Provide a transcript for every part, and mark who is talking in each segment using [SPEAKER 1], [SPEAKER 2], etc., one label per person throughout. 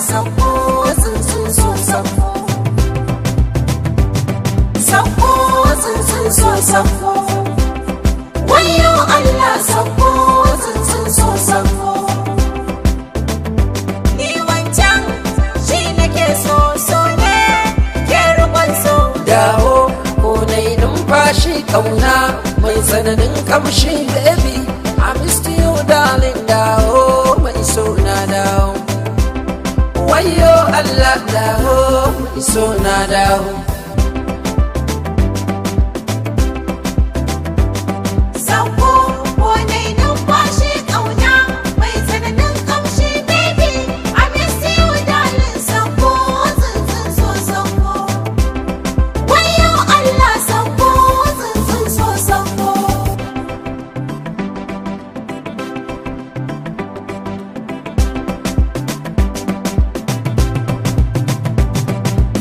[SPEAKER 1] sauko tsuntsun so sauko, sauko tsuntsun so sauko, wayo Allah sauko tsuntsun so sauko. Ni wancan shi nake so, so ne ke rukun so.
[SPEAKER 2] Dawo ko nai numfashi kauna mai tsananin kamshi baby, I missed you darling. Dawo mai so na dawo, wayo Allah dawo mai so na dawo.
[SPEAKER 1] Sauko ko nai numfashi kauna mai tsananin kamshi baby, I miss you darling. Sauko tsuntsun so sauko, wayo Allah sauko tsuntsun so sauko.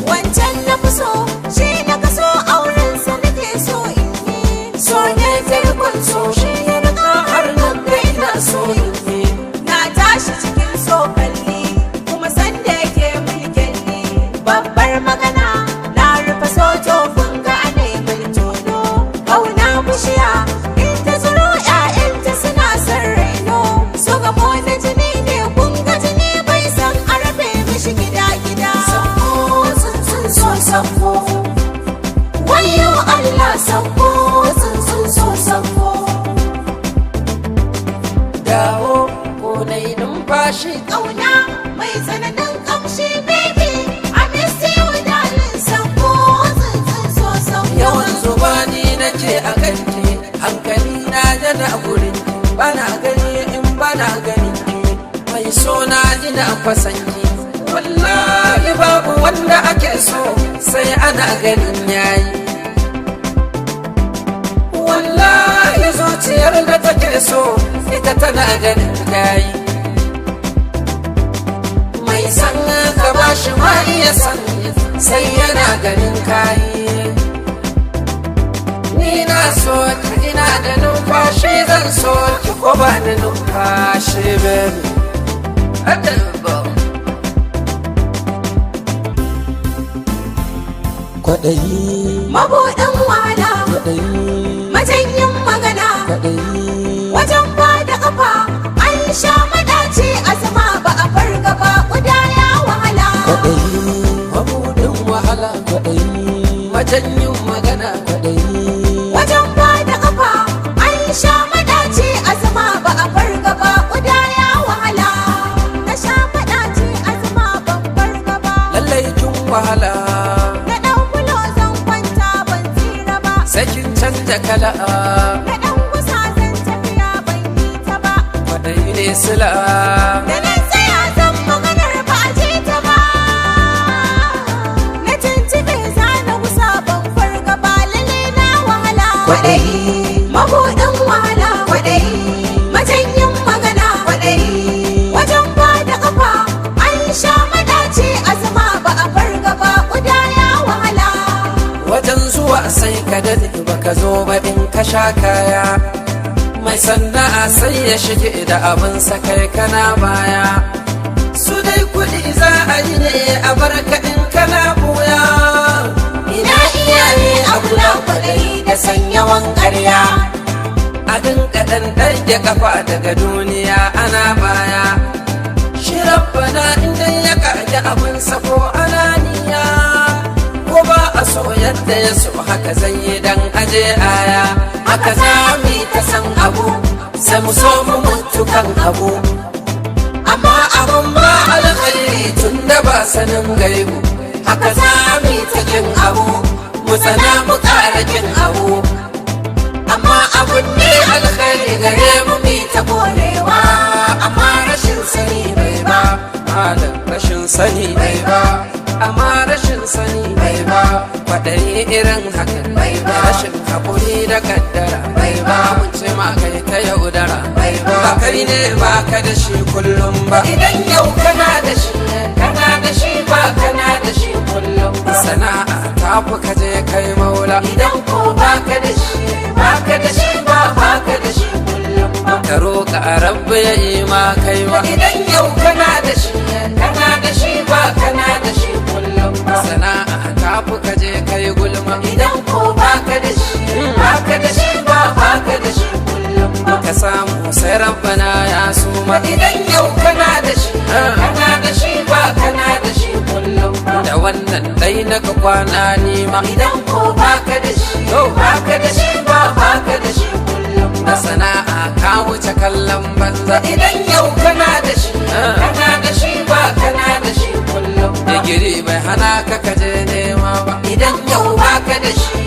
[SPEAKER 1] Wancan na fi so, shi na ka so, aurensa nake so in yi. So ne tarkon so, shi ya riga har nan ga ina so in yi. Na tashi cikin so kalli, kuma sanda yake mulkin ni. Babbar magana, na rufe so tofin ga ane mai tono. Ƙauna bishiya, in ta zuro 'ya'yanta suna son raino. So gamo na jini ne, kun ga jini bai san a rabe mishi gida-gida. Tsuntsun so sauko, wayo Allah sauko tsuntsun so sauko.
[SPEAKER 2] Dawo ko nai numfashi
[SPEAKER 1] Ƙauna mai tsananin ƙamshi baby, I miss you darling. Sauko tsuntsun so sauko.
[SPEAKER 2] yawan zuba ni nake a ganke, hankali na yana gurin bana gani in bana ganin ki, mai so na ina fasanki. Wallahi babu wanda ake so sai ana ganin yayi, wallahi zuciyar da take so ita tana ganin yayi. Mai san ka bashi ma iya san sai yana ganin kayi. Ni na so ki ina da numfashi zan so ki ko ba da numfashi baby. Adabo kwaɗayi,
[SPEAKER 1] Mabuɗin wahala,
[SPEAKER 2] kwaɗayi,
[SPEAKER 1] majanyin magana,
[SPEAKER 2] kwaɗayi,
[SPEAKER 1] wajen ba da ƙafa, an sha maɗaci a zama ba a farga ba, ƙuda ya wahala.
[SPEAKER 2] kwaɗayi, mabuɗin wahala, kwaɗayi, majanyin magana, kwaɗayi,
[SPEAKER 1] Wajen ba da ƙafa, an sha maɗaci a zama ba a farga ba, ƙuda ya wahala. Na sha maɗaci a zama ban farga ba,
[SPEAKER 2] lallai kin wahala,
[SPEAKER 1] na ɗan kulo zan kwanta ban tsira ba,
[SPEAKER 2] sai kin canja kala.
[SPEAKER 1] na ɗan kusa zan tafiya ban yi ta ba,
[SPEAKER 2] Kwaɗayi ne sila,
[SPEAKER 1] da na tsaya zan maganar ba a je ta ba. Na tuntube za na kusa ban farga ba, lalle na wahala.
[SPEAKER 2] Kwaɗayi,
[SPEAKER 1] Mabuɗin wahala, kwaɗayi, majanyin magana, kwaɗayi, wajen ba da ƙafa, an sha maɗaci a zama ba a farga ba, ƙuda ya wahala.
[SPEAKER 2] wajen zuwa sai ka daɗe baka zo ba in ka sha kaya. Mai sana'a sai ya shige da abin kai kana baya. Su dai kuɗi za a yi ne a barka in kana buya.
[SPEAKER 1] Ina iyaye a kula kwaɗayi da sanyawan ƙarya.
[SPEAKER 2] A dinka ɗan ɗage kafa daga duniya ana baya. Shi rabbana idan ya ƙage abinsa ko ananiya, ko ba a so yadda ya so haka zai yi dan aje aya. Haka za mu yi ta san abu sai mu so mu mutu kan abu, amma abun ba alkhairi tun da ba sanin gaibu. Haka za mu yi ta kin abu mu tsana mu ƙara kin abu, amma abun ne alkhairi gare mu mi ta korewa. Amma rashin sani bai ba, malam rashin sani bai ba, amma rashin sani bai ba. Kwaɗayi irin hakan bai ba, rashin haƙuri da kaddara bai ba. Mun ce ma kai ta yaudara bai ba, ba kai ne ba ka da shi kullum ba. Idan yau kana da shi, kana da shi ba kana da shi kullum ba. Sana'a ta fi ka je kai maula, idan ko ba ka da shi, ba ka da shi ba, ba ka da shi kullum ba. ka roƙa rabbi ya yi ma kai ma idan yau kana da shi ba kana da shi kullum ba sana'a kafu ka je kai gulma idan ko baka da shi baka da shi ba baka da shi kullum ba ka samu sai rabbana ya suma idan yau kana da shi ba kana da shi kullum ba da wannan dai naka kwana nima idan ko baka da shi ba baka da shi kullum da sana'a ka wuce kallon banza idan yau kana da shi ba kana da shi kullum digiri bai hana ka kaje nema ba idan yau baka da shi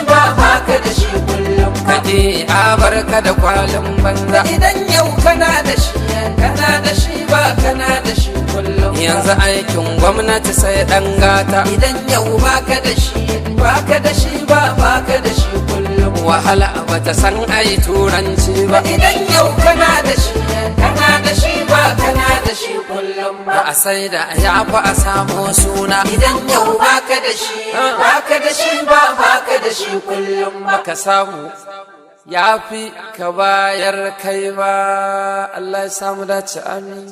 [SPEAKER 2] ba baka da shi kullum kaje a barka da kwalin banza idan yau kana da shi ba kana da shi kullum yanzu aikin gwamnati sai dan gata idan yau baka da shi ba baka da shi kullum wahala bata san ai turanci ba idan yau kana da shi ba kana da shi kullum ba a sai da ya fa a samu suna idan yau baka da shi ba baka da shi kullum ba ka samu ya fi ka bayar kai ba Allah ya samu dace amin